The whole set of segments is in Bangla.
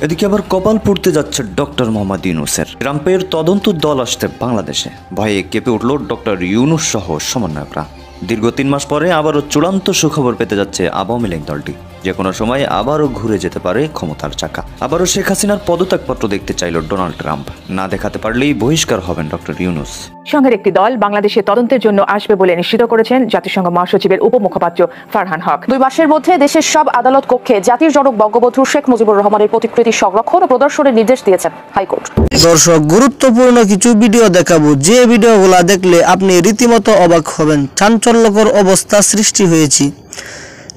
এদিকে আবার কপাল পড়তে যাচ্ছে ডক্টর মোহাম্মদ ইউনূসের। ট্রাম্পের তদন্ত দল আসতে বাংলাদেশে, ভয়ে কেঁপে উঠল ডক্টর ইউনূস সহ সমন্বয়করা। দীর্ঘ 3 মাস পরে আবারও চূড়ান্ত সুখবর পেতে যাচ্ছে আওয়ামী লীগ দলটি। যে কোনো সময় আবারও ঘুরে যেতে পারে ক্ষমতার চাকা। আবারও শেখ হাসিনার পদত্যাগপত্র দেখতে চাইল ডোনাল্ড ট্রাম্প। না দেখাতে পারলেই বহিষ্কার হবেন ডক্টর ইউনূস। সংঘের একটি দল বাংলাদেশে তদন্তের জন্য আসবে বলে নিশ্চিত করেছেন জাতিসংঘ মহাসচিবের উপমুখপাত্র ফারহান হক। 2 মাসের মধ্যে দেশের সব আদালত কক্ষে জাতির জনক বঙ্গবন্ধু শেখ মুজিবুর রহমানের প্রতিকৃতি সংরক্ষণ ও প্রদর্শনের নির্দেশ দিয়েছেন হাইকোর্ট। দর্শক, গুরুত্বপূর্ণ কিছু ভিডিও দেখাবো, যে ভিডিওগুলো দেখলে আপনি রীতিমতো অবাক হবেন। চাঞ্চল্যকর অবস্থা সৃষ্টি হয়েছে,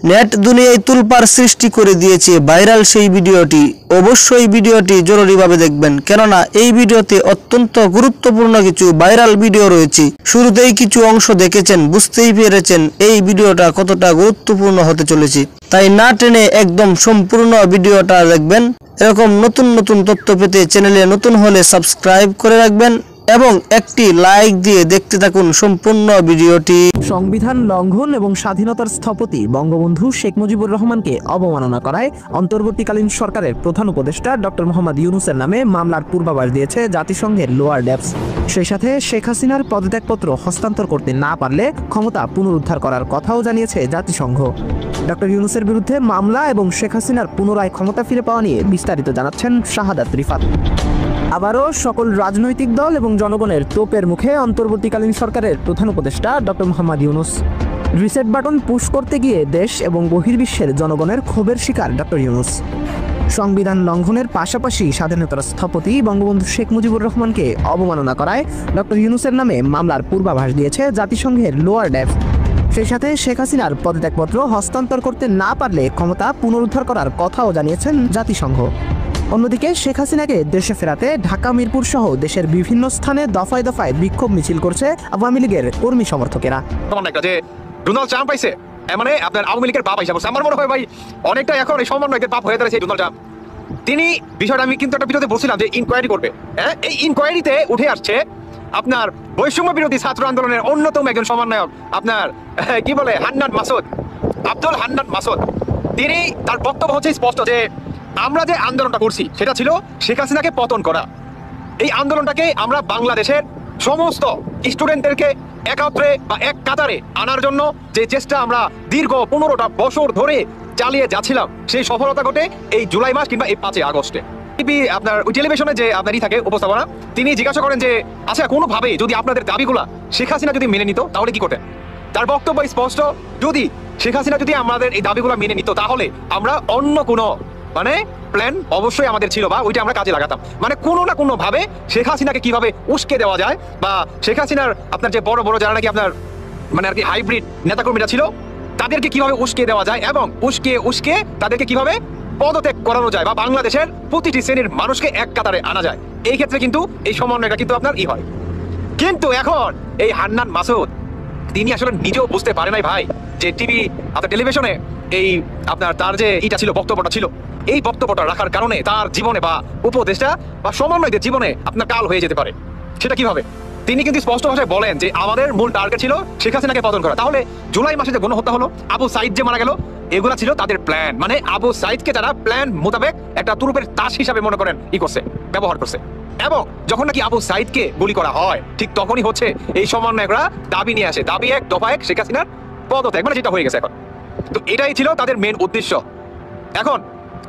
নেট দুনিয়ায় তুলপাড় সৃষ্টি করে দিয়েছে ভাইরাল সেই ভিডিওটি। অবশ্যই ভিডিওটি জরুরিভাবে দেখবেন, কেননা এই ভিডিওতে অত্যন্ত গুরুত্বপূর্ণ কিছু ভাইরাল ভিডিও রয়েছে। শুরুতেই কিছু অংশ দেখেছেন, বুঝতেই পেরেছেন এই ভিডিওটা কতটা গুরুত্বপূর্ণ হতে চলেছে। তাই না টেনে একদম সম্পূর্ণ ভিডিওটা দেখবেন। এরকম নতুন নতুন তথ্য পেতে চ্যানেলে নতুন হলে সাবস্ক্রাইব করে রাখবেন এবং একটি লাইক দিয়ে দেখতে থাকুন সম্পূর্ণ ভিডিওটি। সংবিধান লঙ্ঘন এবং স্বাধীনতার স্থপতি বঙ্গবন্ধু শেখ মুজিবুর রহমানকে অবমাননা করায় অন্তর্বর্তীকালীন সরকারের প্রধান উপদেষ্টা ডক্টর মোহাম্মদ ইউনূসের নামে মামলার পূর্বাভাস দিয়েছে জাতিসংঘের লোয়ার ডেপস। সেই সাথে শেখ হাসিনার পদত্যাগপত্র হস্তান্তর করতে না পারলে ক্ষমতা পুনরুদ্ধার করার কথাও জানিয়েছে জাতিসংঘ। ডক্টর ইউনূসের বিরুদ্ধে মামলা এবং শেখ হাসিনার পুনরায় ক্ষমতা ফিরে পাওয়া নিয়ে বিস্তারিত জানাচ্ছেন শাহাদাত রিফাত। আবারও সকল রাজনৈতিক দল এবং জনগণের তোপের মুখে অন্তর্বর্তীকালীন সরকারের প্রধান উপদেষ্টা doctor Mohammad Yunus. Reset button push করতে গিয়ে দেশ এবং বহির্বিশ্বের জনগণের ক্ষোভের শিকার ডক্টর ইউনূস। সংবিধান লঙ্ঘনের পাশাপাশি স্বাধীনতার স্থপতি বঙ্গবন্ধু শেখ মুজিবুর রহমানকে অবমাননা করায় ডক্টর ইউনূসের নামে মামলার পূর্বাভাস দিয়েছে জাতিসংঘের লোয়ার ডেপস। সেই সাথে শেখ হাসিনার পদত্যাগপত্র হস্তান্তর করতে না পারলে ক্ষমতা পুনরুদ্ধার করার কথাও জানিয়েছেন জাতিসংঘ। অন্যদিকে শেখ হাসিনাকে দেশে ফেরাতে ঢাকা, মিরপুর সহ দেশের বিভিন্ন স্থানে দফায় দফায় বিক্ষোভ মিছিল করছে আওয়ামী লীগের কর্মী সমর্থকেরা। ডোনাল্ড ট্রাম্প পাইছে, মানে আপনার আওয়ামী লীগের বাপ হিসাবে আমার মনে হয় ভাই অনেকটা এখন এই সমন্বয়কের বাপ হয়ে দাঁড়িয়েছে ডোনাল্ড ট্রাম্প। তিনি বিষয়টা আমি কিন্তু একটা ভিডিওতে বলছিলাম যে ইনকোয়ারি করবে। হ্যাঁ, এই ইনকোয়ারিতে উঠে আসছে আপনার বৈষম্য বিরোধী ছাত্র আন্দোলনের অন্যতম একজন সমন্বয়ক, আপনার কি বলে হান্নান মাসুদ, আব্দুল হান্নান মাসুদ। তিনি তার বক্তব্য হচ্ছে স্পষ্ট যে আমরা যে আন্দোলনটা করছি সেটা ছিল শেখ হাসিনাকে পতন করা। এই আন্দোলনটাকে আমরা বাংলাদেশের সমস্ত স্টুডেন্টদেরকে একত্রে বা এক কাতারে আনার জন্য যে চেষ্টা আমরা দীর্ঘ 15টা বছর ধরে চালিয়ে যাচ্ছিলাম, সেই সফলতা ঘটে এই জুলাই মাস কিংবা এই 5 আগস্টে। আপনার ওই টেলিভিশনে যে আপনারই থাকে উপস্থাপনা, তিনি জিজ্ঞাসা করেন যে আচ্ছা কোনোভাবে যদি আপনাদের দাবিগুলা শেখ হাসিনা যদি মেনে নিত তাহলে কি করতেন। তার বক্তব্য স্পষ্ট, যদি শেখ হাসিনা যদি আমাদের এই দাবিগুলো মেনে নিত তাহলে আমরা অন্য কোনো প্ল্যান অবশ্যই আমাদের ছিল বা ওইটা আমরা কাজে লাগাতাম। কোনো না কোনো ভাবে শেখ হাসিনাকে কিভাবে উস্কে দেওয়া যায় বা শেখ হাসিনার আপনার যে বড় বড় যারা নাকি আপনার আর কি হাইব্রিড নেতাকর্মীরা ছিল তাদেরকে কিভাবে উস্কে দেওয়া যায় এবং উস্কে তাদেরকে কিভাবে পদত্যাগ করানো যায় বা বাংলাদেশের প্রতিটি শ্রেণীর মানুষকে এক কাতারে আনা যায়। এই ক্ষেত্রে কিন্তু এই সমন্বয়টা কিন্তু আপনার হয়। কিন্তু এখন এই হান্নান মাসুদ তিনি আসলে নিজেও বুঝতে পারে নাই ভাই যে আপনার টেলিভিশনে এই আপনার তার যে ছিল বক্তব্যটা ছিল, এই বক্তব্যটা রাখার কারণে তার জীবনে বা উপদেষ্টা বা সমন্বয়দের জীবনে আপনার কাল হয়ে যেতে পারে। সেটা কিভাবে? তিনি কিন্তু স্পষ্ট ভাষায় বলেন যে আমাদের মূল টার্গেট ছিল শেখ হাসিনাকে পতন করা। তাহলে জুলাই মাসে যে গণহত্যা হলো, আবু সাইদ যে মারা গেল, এগুলা ছিল তাদের প্ল্যান। আবু সাইদকে তারা প্ল্যান মোতাবেক একটা তুরুপের তাস হিসাবে মনে করেন ব্যবহার করছে। এবং যখন নাকি আবু সাইদকে গুলি করা হয় ঠিক তখনই হচ্ছে এই সমন্বয়করা দাবি নিয়ে আসে, দাবি 1 দফা 1 শেখ হাসিনার পদত্যাগ, যেটা হয়ে গেছে এখন। তো এটাই ছিল তাদের মেন উদ্দেশ্য। এখন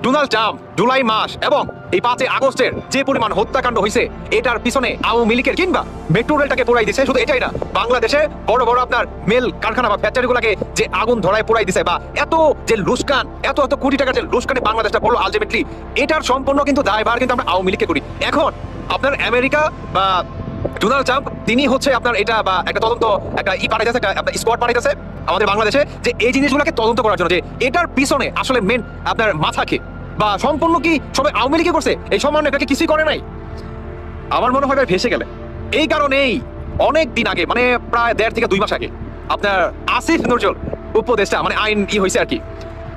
ডোনাল্ড ট্রাম্প জুলাই মাস এবং এই 5 আগস্টের যে পরিমাণ হত্যাকাণ্ড হয়েছে এটার পিছনে আওয়ামী লীগের কিংবা মেট্রো রেলটাকে পোড়াই দিছে। শুধু এটাই না, বাংলাদেশে বড় বড় আপনার মেল কারখানা বা ফ্যাক্টরিগুলোকে যে আগুন ধরায় পোড়াই দিছে বা এত যে লুস্কান, এত কোটি টাকার যে লুস্কানে বাংলাদেশটা পড়লো আলটিমেটলি, এটার সম্পূর্ণ কিন্তু দায়ভার কিন্তু আমরা আওয়ামী লীগকে করি। এখন আপনার আমেরিকা বা ডোনাল্ড ট্রাম্প তিনি হচ্ছে আপনার এটা বা একটা তদন্ত একটা পাঠাইতেছে, একটা স্কোয়াড পাঠাইতেছে আমাদের বাংলাদেশে যে এই জিনিসগুলোকে তদন্ত করার জন্য যে এটার পিছনে আসলে মেন আপনার মাথাকে বা সম্পূর্ণ কি সবাই আওয়ামী লীগে করছে, এই সমন্বয়টাকে কিছুই করে নাই। আমার মনে হয় ভেসে গেলে এই কারণেই অনেক দিন আগে প্রায় 1.5 থেকে 2 মাস আগে আপনার আসিফ নজরুল উপদেষ্টা আইন হয়েছে আর কি,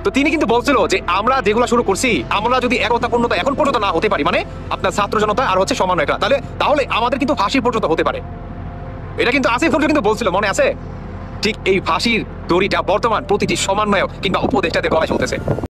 তো তিনি কিন্তু বলছিল যে আমরা যেগুলো শুরু করছি আমরা যদি একতাপূর্ণতা এখন পর্যন্ত না হতে পারি আপনার ছাত্র জনতা আর হচ্ছে সমন্বয়টা, তাহলে আমাদের কিন্তু ফাঁসি পর্যন্ত হতে পারে। এটা কিন্তু আসিফ নজরুল কিন্তু বলছিল, মনে আছে? ঠিক এই ফাঁসির দড়িটা বর্তমান প্রতিটি সমন্বয়ক কিংবা উপদেষ্টাদের গলায় চলতেছে।